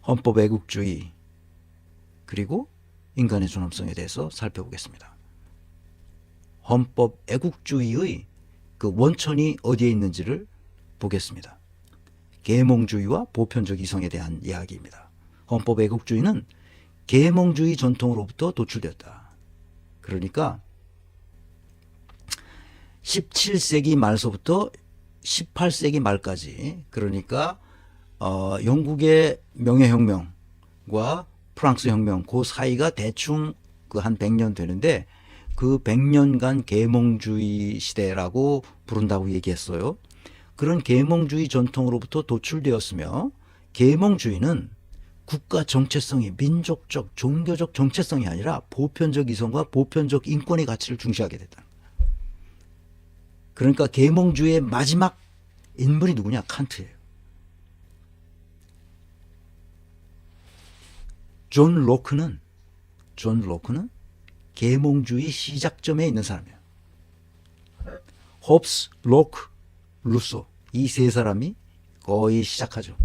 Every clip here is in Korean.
헌법 애국주의 그리고 인간의 존엄성에 대해서 살펴보겠습니다. 헌법 애국주의의 그 원천이 어디에 있는지를 보겠습니다. 계몽주의와 보편적 이성에 대한 이야기입니다. 헌법 애국주의는 계몽주의 전통으로부터 도출되었다. 그러니까 17세기 말서부터 18세기 말까지, 그러니까 영국의 명예혁명과 프랑스 혁명 그 사이가 대충 그 한 100년 되는데, 그 100년간 계몽주의 시대라고 부른다고 얘기했어요. 그런 계몽주의 전통으로부터 도출되었으며, 계몽주의는 국가 정체성이 민족적, 종교적 정체성이 아니라 보편적 이성과 보편적 인권의 가치를 중시하게 됐다. 그러니까 계몽주의의 마지막 인물이 누구냐? 칸트예요. 존 로크는 계몽주의 시작점에 있는 사람이에요. 홉스, 로크, 루소, 이 세 사람이 거의 시작하죠.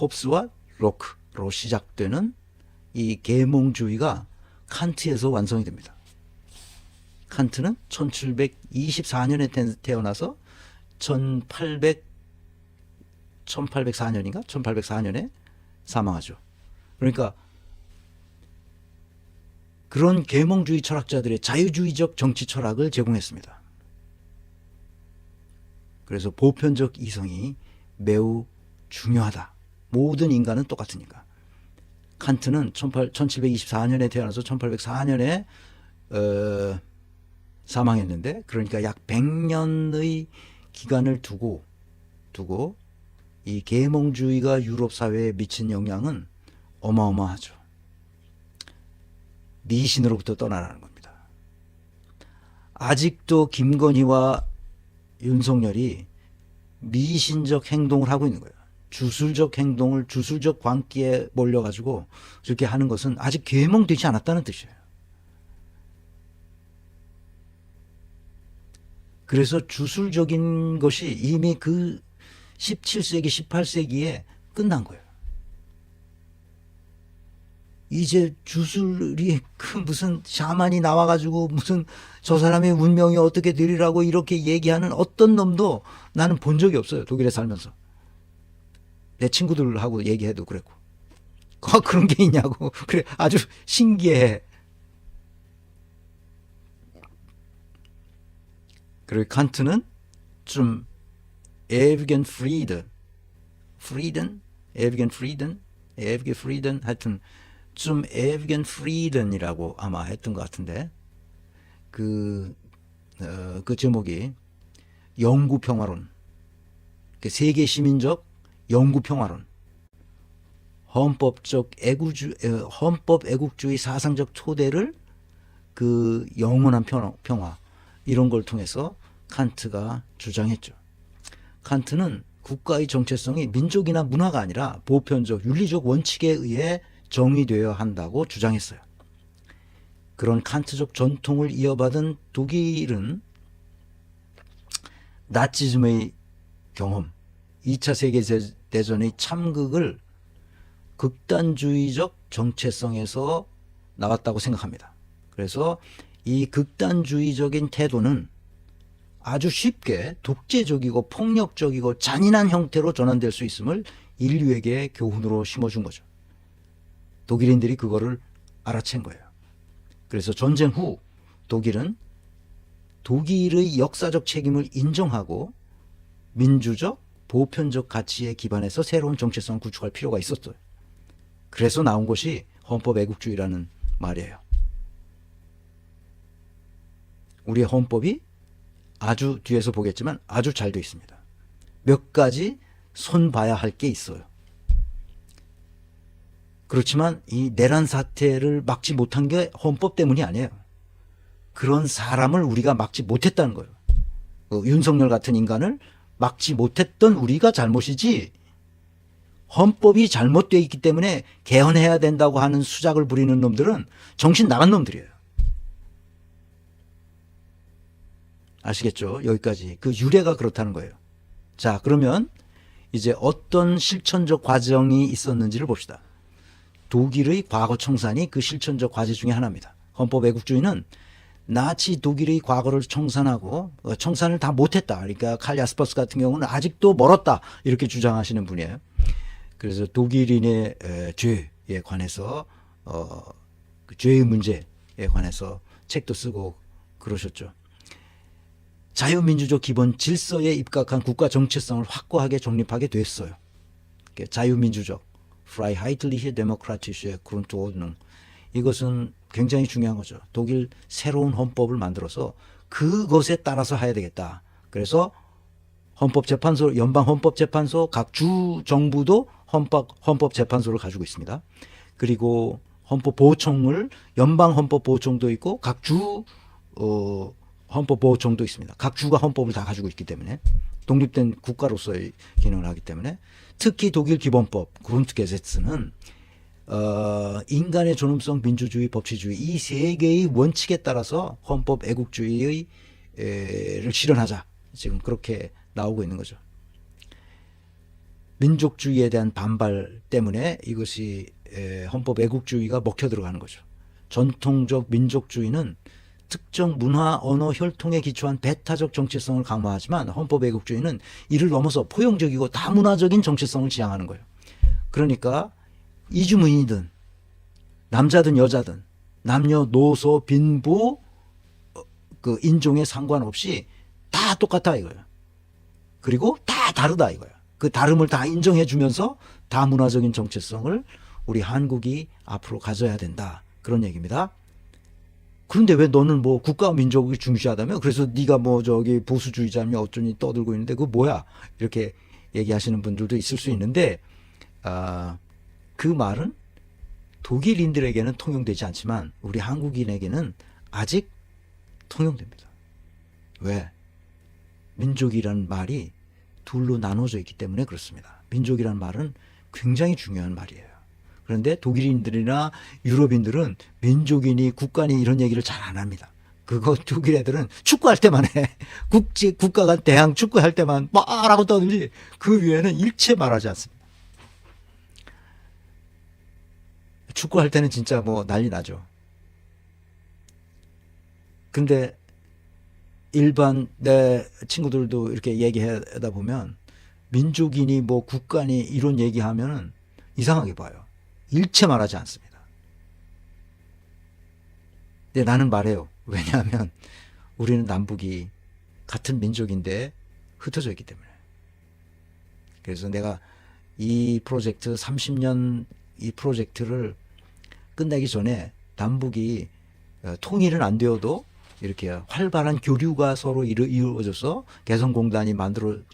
홉스와 로크로 시작되는 이 계몽주의가 칸트에서 완성이 됩니다. 칸트는 1724년에 태어나서 1804년인가? 1804년에 사망하죠. 그러니까 그런 계몽주의 철학자들의 자유주의적 정치 철학을 제공했습니다. 그래서 보편적 이성이 매우 중요하다. 모든 인간은 똑같으니까. 칸트는 1724년에 태어나서 1804년에 사망했는데, 그러니까 약 100년의 기간을 두고 이 계몽주의가 유럽 사회에 미친 영향은 어마어마하죠. 미신으로부터 떠나라는 겁니다. 아직도 김건희와 윤석열이 미신적 행동을 하고 있는 거예요. 주술적 행동을 주술적 광기에 몰려가지고 이렇게 하는 것은 아직 계몽되지 않았다는 뜻이에요. 그래서 주술적인 것이 이미 그 17세기, 18세기에 끝난 거예요. 이제 주술이 그 무슨 샤만이 나와가지고 무슨 저 사람의 운명이 어떻게 되리라고 이렇게 얘기하는 어떤 놈도 나는 본 적이 없어요. 독일에 살면서. 내 친구들하고 얘기해도 그랬고. 그런 게 있냐고. 그래, 아주 신기해. 그리고 칸트는 좀 에브겐 프리든 하여튼 좀 에브겐 프리든이라고 아마 했던 것 같은데, 그 제목이 영구평화론, 세계 시민적 영구평화론, 헌법 애국주의 사상적 토대를 그 영원한 평화 이런 걸 통해서 칸트가 주장했죠. 칸트는 국가의 정체성이 민족이나 문화가 아니라 보편적 윤리적 원칙에 의해 정의되어야 한다고 주장했어요. 그런 칸트적 전통을 이어받은 독일은 나치즘의 경험, 2차 세계대전의 참극을 극단주의적 정체성에서 나왔다고 생각합니다. 그래서 이 극단주의적인 태도는 아주 쉽게 독재적이고 폭력적이고 잔인한 형태로 전환될 수 있음을 인류에게 교훈으로 심어준 거죠. 독일인들이 그거를 알아챈 거예요. 그래서 전쟁 후 독일은 독일의 역사적 책임을 인정하고 민주적, 보편적 가치에 기반해서 새로운 정체성을 구축할 필요가 있었어요. 그래서 나온 것이 헌법 애국주의라는 말이에요. 우리의 헌법이 아주 뒤에서 보겠지만 아주 잘 되어 있습니다. 몇 가지 손봐야 할 게 있어요. 그렇지만 이 내란 사태를 막지 못한 게 헌법 때문이 아니에요. 그런 사람을 우리가 막지 못했다는 거예요. 윤석열 같은 인간을 막지 못했던 우리가 잘못이지, 헌법이 잘못되어 있기 때문에 개헌해야 된다고 하는 수작을 부리는 놈들은 정신 나간 놈들이에요. 아시겠죠? 여기까지. 그 유래가 그렇다는 거예요. 자, 그러면 이제 어떤 실천적 과정이 있었는지를 봅시다. 독일의 과거 청산이 그 실천적 과제 중에 하나입니다. 헌법 애국주의는 나치 독일의 과거를 청산하고 청산을 다 못했다. 그러니까 칼 야스퍼스 같은 경우는 아직도 멀었다. 이렇게 주장하시는 분이에요. 그래서 독일인의 죄에 관해서 그 죄의 문제에 관해서 책도 쓰고 그러셨죠. 자유민주적 기본 질서에 입각한 국가 정체성을 확고하게 정립하게 됐어요. 자유민주적 Freiheitliche Demokratische Grundordnung, 이것은 굉장히 중요한 거죠. 독일 새로운 헌법을 만들어서 그것에 따라서 해야 되겠다. 그래서 헌법재판소, 연방헌법재판소, 각 주 정부도 헌법재판소를 가지고 있습니다. 그리고 헌법보호청을, 연방헌법보호청도 있고 각 주 헌법보호청도 있습니다. 각 주가 헌법을 다 가지고 있기 때문에, 독립된 국가로서의 기능을 하기 때문에. 특히 독일 기본법 그룬트게세츠는 인간의 존엄성, 민주주의, 법치주의 이 세 개의 원칙에 따라서 헌법 애국주의를 실현하자, 지금 그렇게 나오고 있는 거죠. 민족주의에 대한 반발 때문에 이것이 헌법 애국주의가 먹혀 들어가는 거죠. 전통적 민족주의는 특정 문화, 언어, 혈통에 기초한 배타적 정체성을 강화하지만 헌법 애국주의는 이를 넘어서 포용적이고 다문화적인 정체성을 지향하는 거예요. 그러니까 이주민이든 남자든 여자든 남녀노소 빈부 그 인종에 상관없이 다 똑같다 이거예요. 그리고 다 다르다 이거예요. 그 다름을 다 인정해 주면서 다문화적인 정체성을 우리 한국이 앞으로 가져야 된다, 그런 얘기입니다. 그런데 왜 너는 뭐 국가 민족이 중시하다며? 그래서 네가 뭐 저기 보수주의자며 어쩌니 떠들고 있는데 그거 뭐야? 이렇게 얘기하시는 분들도 있을 수 있는데, 그 말은 독일인들에게는 통용되지 않지만 우리 한국인에게는 아직 통용됩니다. 왜? 민족이라는 말이 둘로 나눠져 있기 때문에 그렇습니다. 민족이라는 말은 굉장히 중요한 말이에요. 그런데 독일인들이나 유럽인들은 민족이니 국가니 이런 얘기를 잘 안 합니다. 그거 독일 애들은 축구할 때만 해. 국가가 대항 축구할 때만 뭐라고 떠들지 그 위에는 일체 말하지 않습니다. 축구할 때는 진짜 뭐 난리 나죠. 근데 일반 내 친구들도 이렇게 얘기하다 보면 민족이니 뭐 국가니 이런 얘기하면은 이상하게 봐요. 일체 말하지 않습니다. 근데 나는 말해요. 왜냐하면 우리는 남북이 같은 민족인데 흩어져 있기 때문에. 그래서 내가 이 프로젝트 30년 이 프로젝트를 끝내기 전에 남북이 통일은 안 되어도 이렇게 활발한 교류가 서로 이루어져서 개성공단이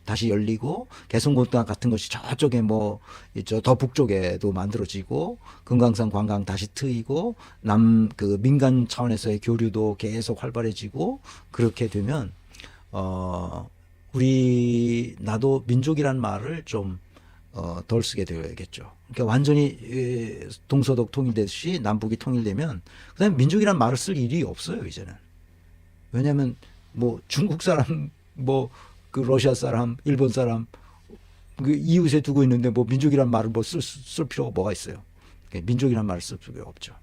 다시 열리고, 개성공단 같은 것이 저쪽에 뭐 있죠, 더 북쪽에도 만들어지고, 금강산 관광 다시 트이고, 그 민간 차원에서의 교류도 계속 활발해지고, 그렇게 되면 나도 민족이란 말을 좀 덜 쓰게 되겠죠. 그러니까 완전히 동서독 통일되듯이 남북이 통일되면 그다음에 민족이란 말을 쓸 일이 없어요, 이제는. 왜냐하면 뭐 중국 사람, 뭐 그 러시아 사람, 일본 사람 그 이웃에 두고 있는데 뭐 민족이란 말을 뭐 쓸 필요가 뭐가 있어요. 민족이란 말을 쓸 필요가 없죠.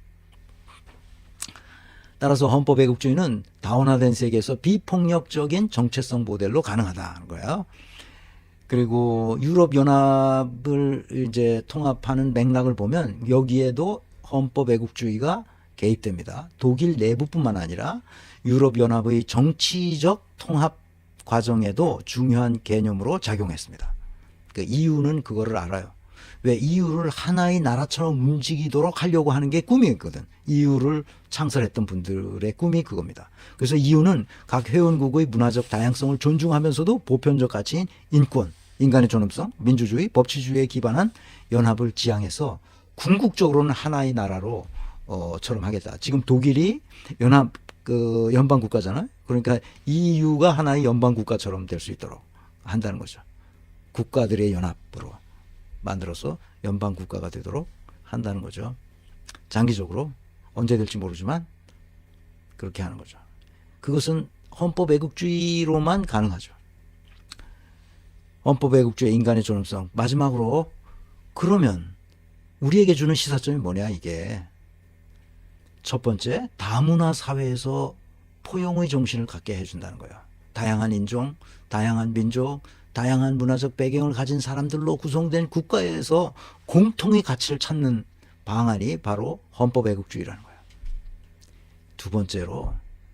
따라서 헌법 애국주의는 다원화된 세계에서 비폭력적인 정체성 모델로 가능하다는 거예요. 그리고 유럽 연합을 이제 통합하는 맥락을 보면 여기에도 헌법 애국주의가 개입됩니다. 독일 내부뿐만 아니라 유럽 연합의 정치적 통합 과정에도 중요한 개념으로 작용했습니다. 그 EU는 그거를 알아요. 왜 EU를 하나의 나라처럼 움직이도록 하려고 하는 게 꿈이었거든. EU를 창설했던 분들의 꿈이 그겁니다. 그래서 EU는 각 회원국의 문화적 다양성을 존중하면서도 보편적 가치인 인권, 인간의 존엄성, 민주주의, 법치주의에 기반한 연합을 지향해서 궁극적으로는 하나의 나라로 처럼 하겠다. 지금 독일이 연방 국가잖아요. 그러니까 EU가 하나의 연방 국가처럼 될 수 있도록 한다는 거죠. 국가들의 연합으로 만들어서 연방 국가가 되도록 한다는 거죠. 장기적으로 언제 될지 모르지만 그렇게 하는 거죠. 그것은 헌법 애국주의로만 가능하죠. 헌법 애국주의 인간의 존엄성. 마지막으로 그러면 우리에게 주는 시사점이 뭐냐 이게. 첫 번째, 다문화 사회에서 포용의 정신을 갖게 해준다는 거예요. 다양한 인종, 다양한 민족, 다양한 문화적 배경을 가진 사람들로 구성된 국가에서 공통의 가치를 찾는 방안이 바로 헌법 애국주의라는 거예요. 두 번째로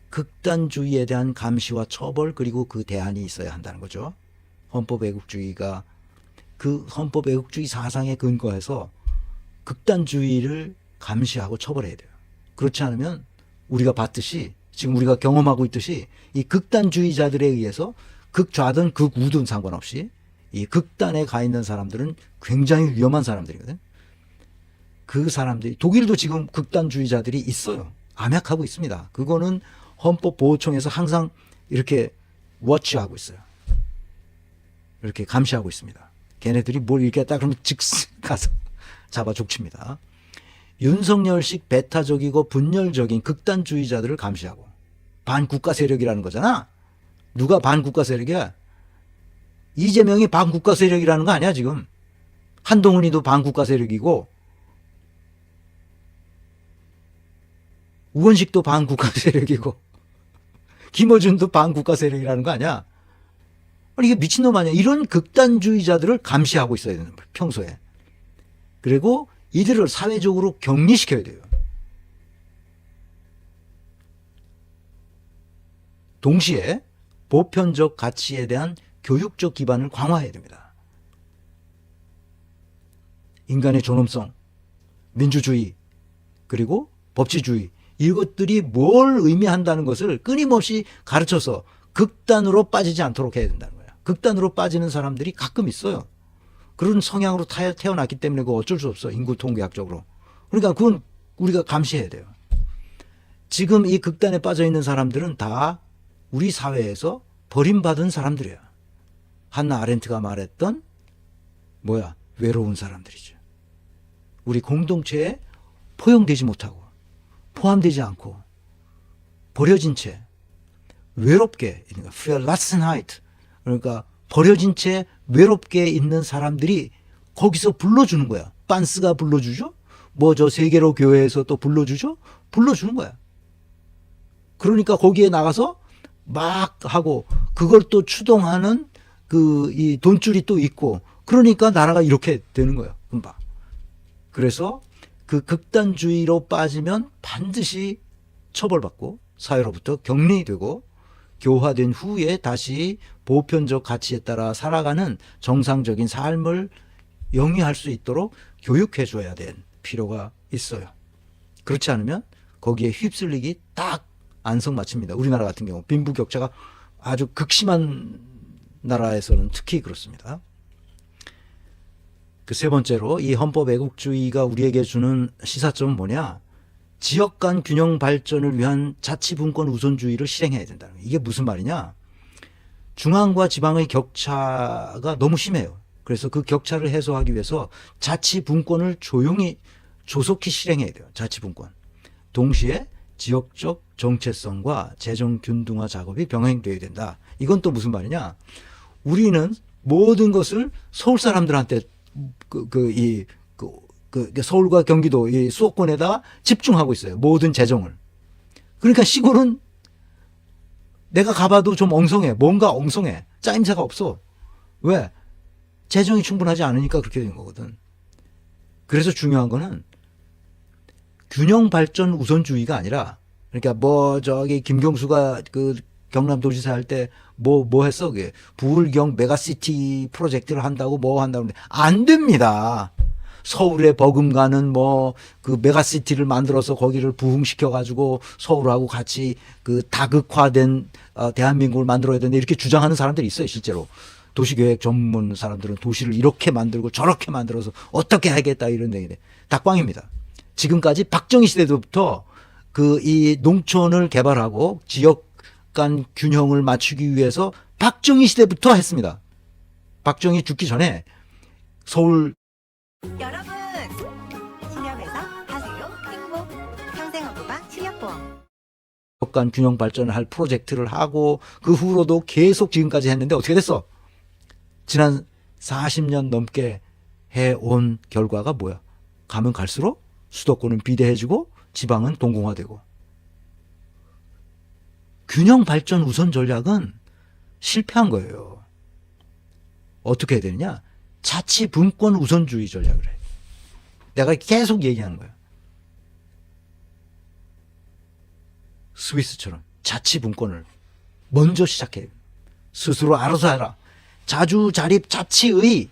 극단주의에 대한 감시와 처벌 그리고 그 대안이 있어야 한다는 거죠. 헌법 애국주의가 그 헌법 애국주의 사상에 근거해서 극단주의를 감시하고 처벌해야 돼요. 그렇지 않으면 우리가 봤듯이 지금 우리가 경험하고 있듯이 이 극단주의자들에 의해서 극좌든 극우든 상관없이 이 극단에 가 있는 사람들은 굉장히 위험한 사람들이거든. 그 사람들이 독일도 지금 극단주의자들이 있어요. 암약하고 있습니다. 그거는 헌법보호청에서 항상 이렇게 워치하고 있어요. 이렇게 감시하고 있습니다. 걔네들이 뭘 이렇게 했다 그러면 즉시 가서 잡아 족칩니다. 윤석열식 배타적이고 분열적인 극단주의자들을 감시하고 반국가 세력이라는 거잖아. 누가 반국가 세력이야? 이재명이 반국가 세력이라는 거 아니야 지금. 한동훈이도 반국가 세력이고 우원식도 반국가 세력이고 김어준도 반국가 세력이라는 거 아니야. 아니 이게 미친놈 아니야. 이런 극단주의자들을 감시하고 있어야 되는 거예요 평소에. 그리고 이들을 사회적으로 격리시켜야 돼요. 동시에 보편적 가치에 대한 교육적 기반을 강화해야 됩니다. 인간의 존엄성, 민주주의, 그리고 법치주의 이것들이 뭘 의미한다는 것을 끊임없이 가르쳐서 극단으로 빠지지 않도록 해야 된다는 거예요. 극단으로 빠지는 사람들이 가끔 있어요. 그런 성향으로 태어났기 때문에 그거 어쩔 수 없어. 인구 통계학적으로. 그러니까 그건 우리가 감시해야 돼요. 지금 이 극단에 빠져 있는 사람들은 다 우리 사회에서 버림받은 사람들이야. 한나 아렌트가 말했던 외로운 사람들이죠. 우리 공동체에 포용되지 못하고 포함되지 않고 버려진 채 외롭게 있는 Verlassenheit 그러니까 버려진 채 외롭게 있는 사람들이 거기서 불러주는 거야. 빤스가 불러주죠. 저 세계로 교회에서 또 불러주죠. 불러주는 거야. 그러니까 거기에 나가서 막 하고 그걸 또 추동하는 이 돈줄이 또 있고 그러니까 나라가 이렇게 되는 거예요. 금방. 그래서 그 극단주의로 빠지면 반드시 처벌받고 사회로부터 격리되고 교화된 후에 다시 보편적 가치에 따라 살아가는 정상적인 삶을 영위할 수 있도록 교육해 줘야 될 필요가 있어요. 그렇지 않으면 거기에 휩쓸리기 딱 안성맞춥니다. 우리나라 같은 경우 빈부격차가 아주 극심한 나라에서는 특히 그렇습니다. 그 세 번째로 이 헌법 애국주의가 우리에게 주는 시사점은 뭐냐? 지역 간 균형 발전을 위한 자치분권 우선주의를 실행해야 된다는 거예요. 이게 무슨 말이냐? 중앙과 지방의 격차가 너무 심해요. 그래서 그 격차를 해소하기 위해서 자치분권을 조속히 실행해야 돼요. 자치분권. 동시에 지역적 정체성과 재정 균등화 작업이 병행되어야 된다. 이건 또 무슨 말이냐? 우리는 모든 것을 서울 사람들한테 서울과 경기도 이 수도권에다가 집중하고 있어요. 모든 재정을. 그러니까 시골은 내가 가봐도 좀 엉성해. 뭔가 엉성해. 짜임새가 없어. 왜? 재정이 충분하지 않으니까 그렇게 된 거거든. 그래서 중요한 거는 균형 발전 우선주의가 아니라 그러니까 김경수가 경남도지사 할 때 뭐 했어? 그게 부울경 메가시티 프로젝트를 한다고 한다고 안 됩니다. 서울에 버금가는 그 메가시티를 만들어서 거기를 부흥시켜 가지고 서울하고 같이 다극화된 대한민국을 만들어야 되는데 이렇게 주장하는 사람들이 있어요, 실제로. 도시계획 전문 사람들은 도시를 이렇게 만들고 저렇게 만들어서 어떻게 하겠다 이런 얘기인데 닭광입니다. 지금까지 박정희 시대부터 이 농촌을 개발하고 지역 간 균형을 맞추기 위해서 박정희 시대부터 했습니다. 박정희 죽기 전에 서울 여러분, 신협에서 하세요 행복 평생헌금방 실력보험. 지역 간 균형 발전을 할 프로젝트를 하고 그 후로도 계속 지금까지 했는데 어떻게 됐어? 지난 40년 넘게 해온 결과가 뭐야? 가면 갈수록 수도권은 비대해지고 지방은 동공화되고. 균형 발전 우선 전략은 실패한 거예요. 어떻게 해야 되느냐? 자치 분권 우선주의 전략을 해. 내가 계속 얘기하는 거야. 스위스처럼 자치 분권을 먼저 시작해. 스스로 알아서 해라. 자주자립 자치의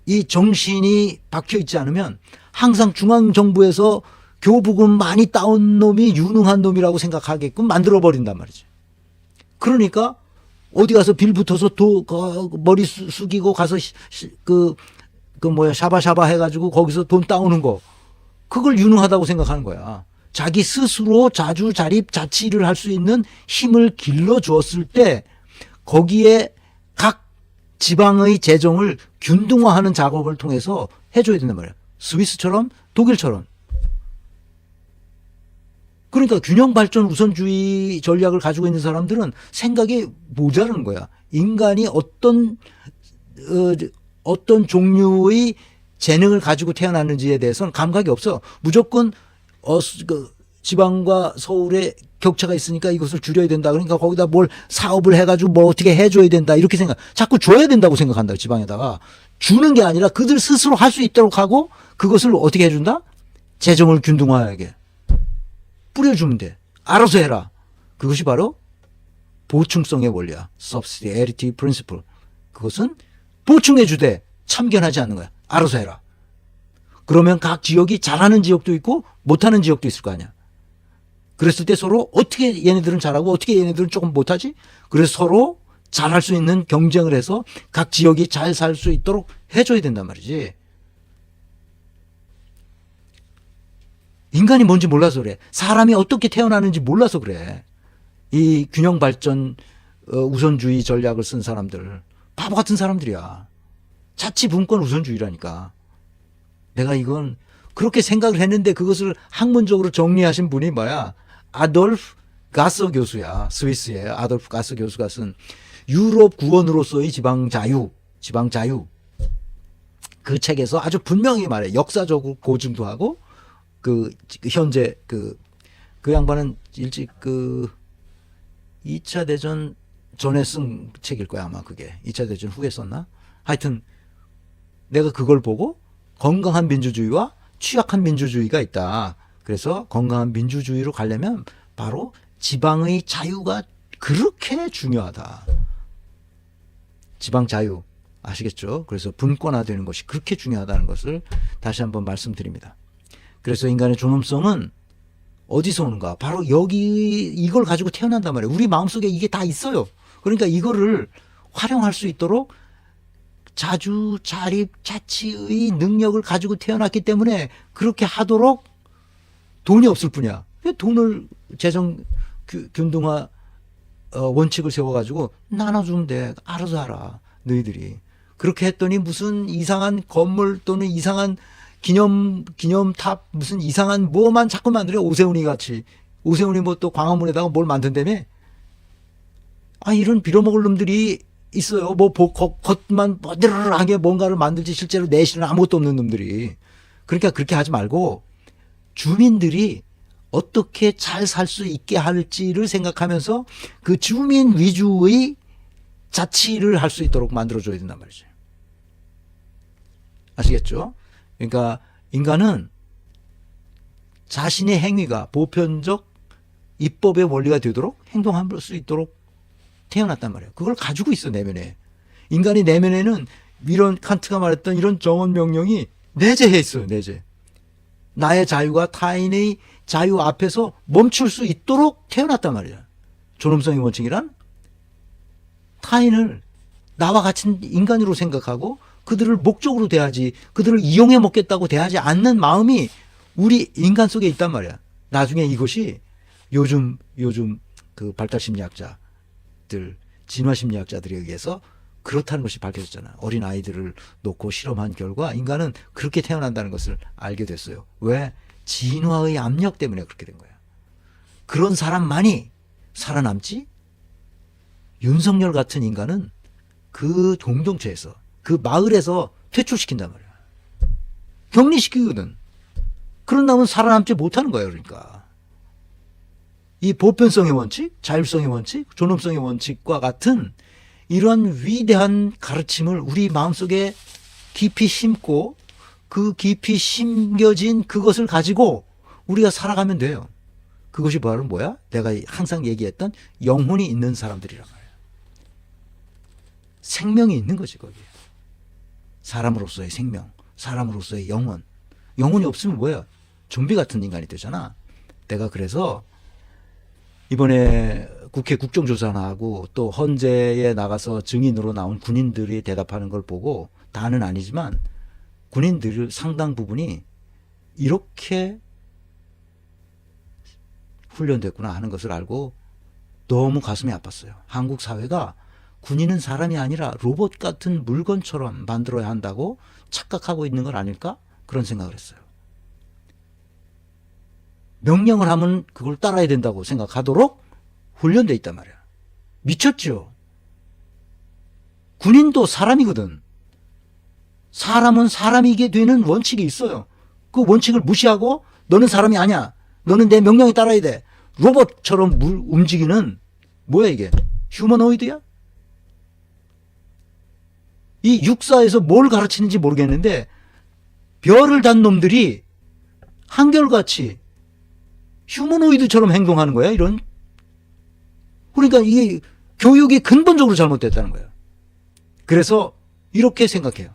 이 정신이 박혀 있지 않으면 항상 중앙정부에서 교부금 많이 따온 놈이 유능한 놈이라고 생각하게끔 만들어버린단 말이지. 그러니까 어디 가서 빌 붙어서 머리 숙이고 가서 샤바샤바 해가지고 거기서 돈 따오는 거, 그걸 유능하다고 생각하는 거야. 자기 스스로 자주자립 자치를 할 수 있는 힘을 길러주었을 때 거기에 각 지방의 재정을 균등화하는 작업을 통해서 해줘야 된단 말이야. 스위스처럼 독일처럼. 그러니까 균형 발전 우선주의 전략을 가지고 있는 사람들은 생각이 모자라는 거야. 인간이 어떤 종류의 재능을 가지고 태어났는지에 대해서는 감각이 없어. 무조건 지방과 서울의 격차가 있으니까 이것을 줄여야 된다. 그러니까 거기다 뭘 사업을 해가지고 뭐 어떻게 해줘야 된다. 이렇게 자꾸 줘야 된다고 생각한다. 지방에다가. 주는 게 아니라 그들 스스로 할 수 있도록 하고 그것을 어떻게 해준다? 재정을 균등화하게. 뿌려주면 돼. 알아서 해라. 그것이 바로 보충성의 원리야. subsidiarity principle. 그것은 보충해 주되 참견하지 않는 거야. 알아서 해라. 그러면 각 지역이 잘하는 지역도 있고 못하는 지역도 있을 거 아니야. 그랬을 때 서로 어떻게 얘네들은 잘하고 어떻게 얘네들은 조금 못하지? 그래서 서로 잘할 수 있는 경쟁을 해서 각 지역이 잘 살 수 있도록 해줘야 된단 말이지. 인간이 뭔지 몰라서 그래. 사람이 어떻게 태어나는지 몰라서 그래. 이 균형 발전 우선주의 전략을 쓴 사람들, 바보 같은 사람들이야. 자치 분권 우선주의라니까. 내가 이건 그렇게 생각을 했는데 그것을 학문적으로 정리하신 분이 뭐야? 아돌프 가서 교수야. 스위스의 아돌프 가서 교수가 쓴 유럽 구원으로서의 지방 자유. 그 책에서 아주 분명히 말해. 역사적으로 고증도 하고 현재 그 양반은 일찍 2차 대전 전에 쓴 책일 거야, 아마 그게. 2차 대전 후에 썼나? 하여튼 내가 그걸 보고 건강한 민주주의와 취약한 민주주의가 있다. 그래서 건강한 민주주의로 가려면 바로 지방의 자유가 그렇게 중요하다. 지방 자유 아시겠죠? 그래서 분권화되는 것이 그렇게 중요하다는 것을 다시 한번 말씀드립니다. 그래서 인간의 존엄성은 어디서 오는가? 바로 이걸 가지고 태어난단 말이에요. 우리 마음속에 이게 다 있어요. 그러니까 이거를 활용할 수 있도록 자주자립 자치의 능력을 가지고 태어났기 때문에 그렇게 하도록 돈이 없을 뿐이야. 돈을 재정 균등화 원칙을 세워가지고 나눠주면 돼. 알아서 하라. 너희들이. 그렇게 했더니 무슨 이상한 건물 또는 이상한 기념탑 무슨 이상한 뭐만 자꾸 만들어. 오세훈이 같이. 오세훈이 뭐 또 광화문에다가 뭘 만든다며? 이런 빌어먹을 놈들이 있어요. 뭐 겉만 뽀드르르하게 뭔가를 만들지 실제로 내실은 아무것도 없는 놈들이. 그러니까 그렇게 하지 말고 주민들이 어떻게 잘 살 수 있게 할지를 생각하면서 그 주민 위주의 자치를 할 수 있도록 만들어줘야 된단 말이죠. 아시겠죠? 그러니까 인간은 자신의 행위가 보편적 입법의 원리가 되도록 행동할 수 있도록 태어났단 말이에요. 그걸 가지고 있어, 내면에. 인간이 내면에는 이런 칸트가 말했던 이런 정언 명령이 내재해 있어요, 내재. 나의 자유가 타인의 자유 앞에서 멈출 수 있도록 태어났단 말이야. 존엄성의 원칙이란 타인을 나와 같은 인간으로 생각하고 그들을 목적으로 대하지, 그들을 이용해 먹겠다고 대하지 않는 마음이 우리 인간 속에 있단 말이야. 나중에 이것이 요즘 그 발달심리학자들, 진화심리학자들에 의해서 그렇다는 것이 밝혀졌잖아. 어린 아이들을 놓고 실험한 결과 인간은 그렇게 태어난다는 것을 알게 됐어요. 왜? 진화의 압력 때문에 그렇게 된 거야. 그런 사람만이 살아남지, 윤석열 같은 인간은 그 공동체에서, 그 마을에서 퇴출시킨단 말이야. 격리시키거든. 그런 다음은 살아남지 못하는 거예요. 그러니까 이 보편성의 원칙, 자율성의 원칙, 존엄성의 원칙과 같은 이러한 위대한 가르침을 우리 마음속에 깊이 심고 그 깊이 심겨진 그것을 가지고 우리가 살아가면 돼요. 그것이 바로 뭐야? 내가 항상 얘기했던 영혼이 있는 사람들이란 말이야. 생명이 있는 거지 거기에. 사람으로서의 생명, 사람으로서의 영혼. 영혼이 없으면 뭐야? 좀비 같은 인간이 되잖아. 내가 그래서 이번에 국회 국정조사나 하고 또 헌재에 나가서 증인으로 나온 군인들이 대답하는 걸 보고, 다는 아니지만 군인들 상당 부분이 이렇게 훈련됐구나 하는 것을 알고 너무 가슴이 아팠어요. 한국 사회가 군인은 사람이 아니라 로봇 같은 물건처럼 만들어야 한다고 착각하고 있는 건 아닐까? 그런 생각을 했어요. 명령을 하면 그걸 따라야 된다고 생각하도록 훈련돼 있단 말이야. 미쳤죠? 군인도 사람이거든. 사람은 사람이게 되는 원칙이 있어요. 그 원칙을 무시하고 너는 사람이 아니야, 너는 내 명령에 따라야 돼, 로봇처럼 움직이는, 뭐야 이게? 휴머노이드야? 이 육사에서 뭘 가르치는지 모르겠는데 별을 단 놈들이 한결같이 휴머노이드처럼 행동하는 거야. 이런. 그러니까 이게 교육이 근본적으로 잘못됐다는 거예요. 그래서 이렇게 생각해요.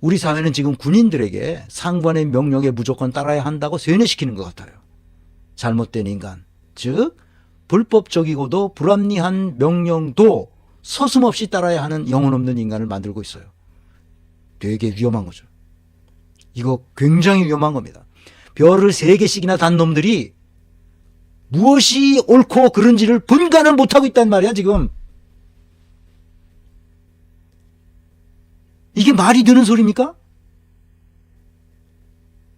우리 사회는 지금 군인들에게 상관의 명령에 무조건 따라야 한다고 세뇌시키는 것 같아요. 잘못된 인간, 즉 불법적이고도 불합리한 명령도 서슴없이 따라야 하는 영혼 없는 인간을 만들고 있어요. 되게 위험한 거죠. 이거 굉장히 위험한 겁니다. 별을 3개씩이나 단 놈들이 무엇이 옳고 그른지를 분간을 못하고 있단 말이야 지금. 이게 말이 되는 소리입니까?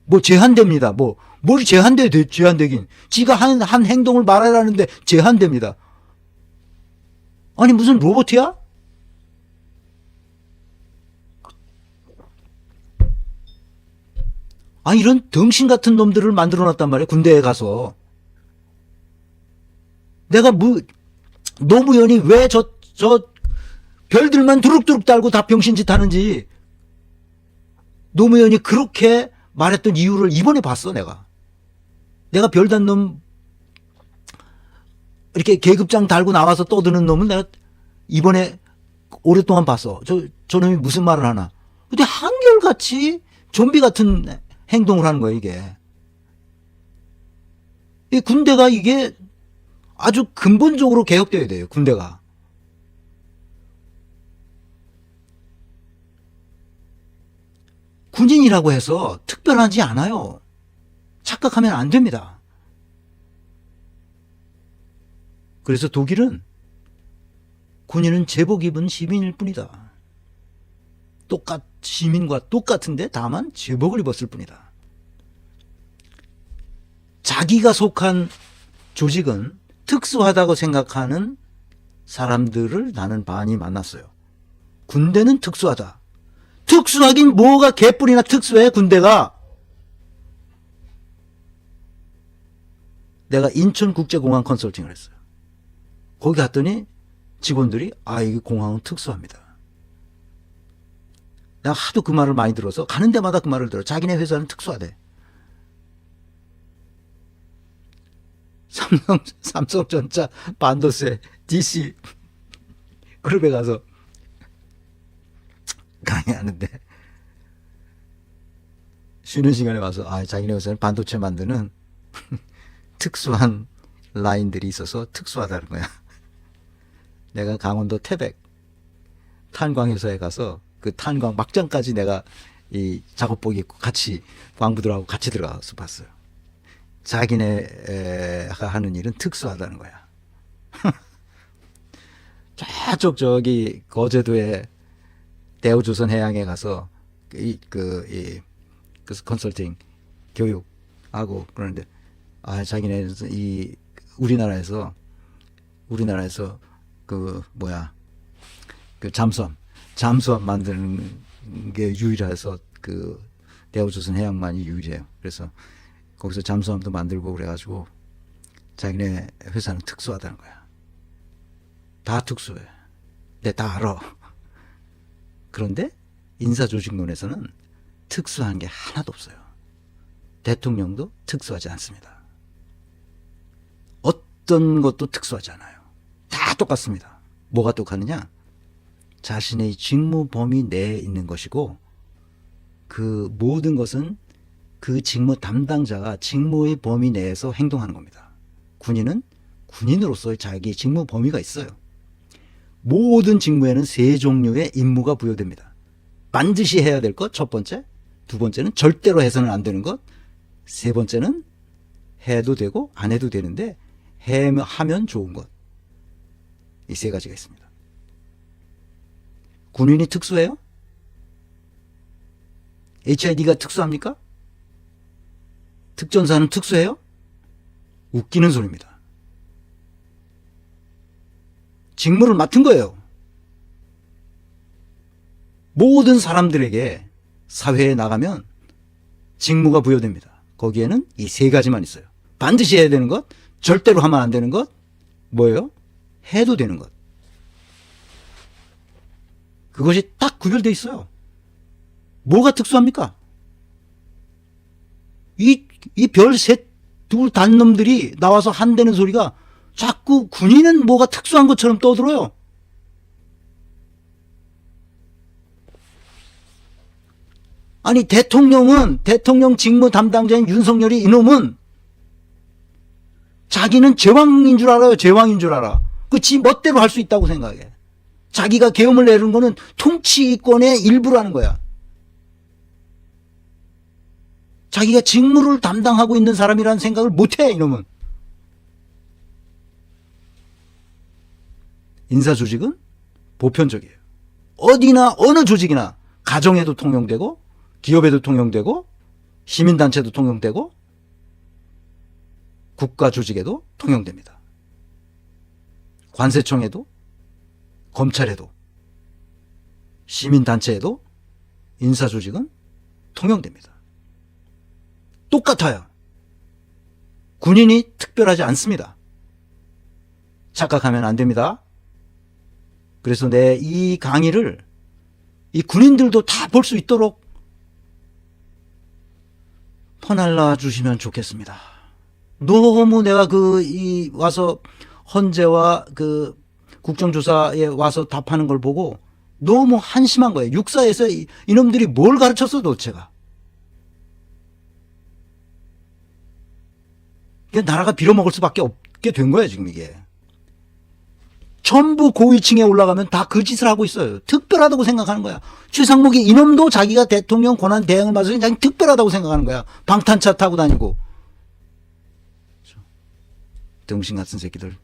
뭐 제한됩니다. 뭘 제한되긴. 지가 한 행동을 말하라는데 제한됩니다. 아니 무슨 로봇이야? 아, 이런 덩신 같은 놈들을 만들어 놨단 말이야, 군대에 가서. 내가 노무현이 왜 별들만 두룩두룩 달고 다 병신짓 하는지 노무현이 그렇게 말했던 이유를 이번에 봤어. 내가 별 단 놈, 이렇게 계급장 달고 나와서 떠드는 놈을 내가 이번에 오랫동안 봤어. 저 놈이 무슨 말을 하나. 근데 한결같이 좀비 같은 행동을 하는 거야 이게. 이 군대가 이게 아주 근본적으로 개혁돼야 돼요. 군대가. 군인이라고 해서 특별하지 않아요. 착각하면 안 됩니다. 그래서 독일은 군인은 제복 입은 시민일 뿐이다. 시민과 똑같은데 다만 제복을 입었을 뿐이다. 자기가 속한 조직은 특수하다고 생각하는 사람들을 나는 많이 만났어요. 군대는 특수하다. 특수하긴 뭐가 개뿔이나 특수해 군대가. 내가 인천국제공항 컨설팅을 했어요. 거기 갔더니 직원들이 이게 공항은 특수합니다. 내가 하도 그 말을 많이 들어서 가는 데마다 그 말을 들어. 자기네 회사는 특수하대. 삼성전자, 반도체, DC 그룹에 가서 강의하는데 쉬는 시간에 와서 자기네 회사는 반도체 만드는 특수한 라인들이 있어서 특수하다는 거야. 내가 강원도 태백 탄광회사에 가서 그 탄광 막장까지 내가 이 작업복 입고 같이 광부들하고 같이 들어가서 봤어요. 자기네가 하는 일은 특수하다는 거야. 저쪽 거제도에 대우조선 해양에 가서 그 컨설팅 교육하고 그러는데 자기네 우리나라에서 그 잠수함 만드는 게 유일해서 그 대우조선 해양만이 유일해요. 그래서 거기서 잠수함도 만들고 그래가지고 자기네 회사는 특수하다는 거야. 다 특수해. 근데 다 알아. 그런데 인사조직론에서는 특수한 게 하나도 없어요. 대통령도 특수하지 않습니다. 어떤 것도 특수하지 않아요. 다 똑같습니다. 뭐가 똑같느냐? 자신의 직무 범위 내에 있는 것이고 그 모든 것은 그 직무 담당자가 직무의 범위 내에서 행동하는 겁니다. 군인은 군인으로서의 자기 직무 범위가 있어요. 모든 직무에는 세 종류의 임무가 부여됩니다. 반드시 해야 될 것, 첫 번째. 두 번째는 절대로 해서는 안 되는 것. 세 번째는 해도 되고 안 해도 되는데 하면 좋은 것. 이 세 가지가 있습니다. 군인이 특수해요? HID가 특수합니까? 특전사는 특수해요? 웃기는 소리입니다. 직무를 맡은 거예요. 모든 사람들에게 사회에 나가면 직무가 부여됩니다. 거기에는 이 세 가지만 있어요. 반드시 해야 되는 것, 절대로 하면 안 되는 것, 뭐예요? 해도 되는 것. 그것이 딱 구별되어 있어요. 뭐가 특수합니까? 이 별 셋, 둘 단 놈들이 나와서 한다는 소리가 자꾸 군인은 뭐가 특수한 것처럼 떠들어요. 아니, 대통령 직무 담당자인 윤석열이 이놈은 자기는 제왕인 줄 알아요. 제왕인 줄 알아. 그 지 멋대로 할 수 있다고 생각해. 자기가 계엄을 내는 거는 통치권의 일부라는 거야. 자기가 직무를 담당하고 있는 사람이라는 생각을 못해, 이놈은. 인사조직은 보편적이에요. 어디나 어느 조직이나 가정에도 통용되고 기업에도 통용되고 시민단체도 통용되고 국가조직에도 통용됩니다. 관세청에도 검찰에도 시민단체에도 인사조직은 통용됩니다. 똑같아요. 군인이 특별하지 않습니다. 착각하면 안 됩니다. 그래서 내 이 강의를 이 군인들도 다 볼 수 있도록 퍼날라 주시면 좋겠습니다. 너무 내가 와서 헌재와 그 국정조사에 와서 답하는 걸 보고 너무 한심한 거예요. 육사에서 이놈들이 뭘 가르쳤어 도대체가. 나라가 빌어먹을 수밖에 없게 된 거야 지금 이게. 전부 고위층에 올라가면 다 그 짓을 하고 있어요. 특별하다고 생각하는 거야. 최상목이 이놈도 자기가 대통령 권한 대행을 맡으니 자기 특별하다고 생각하는 거야. 방탄차 타고 다니고. 등신 같은 새끼들.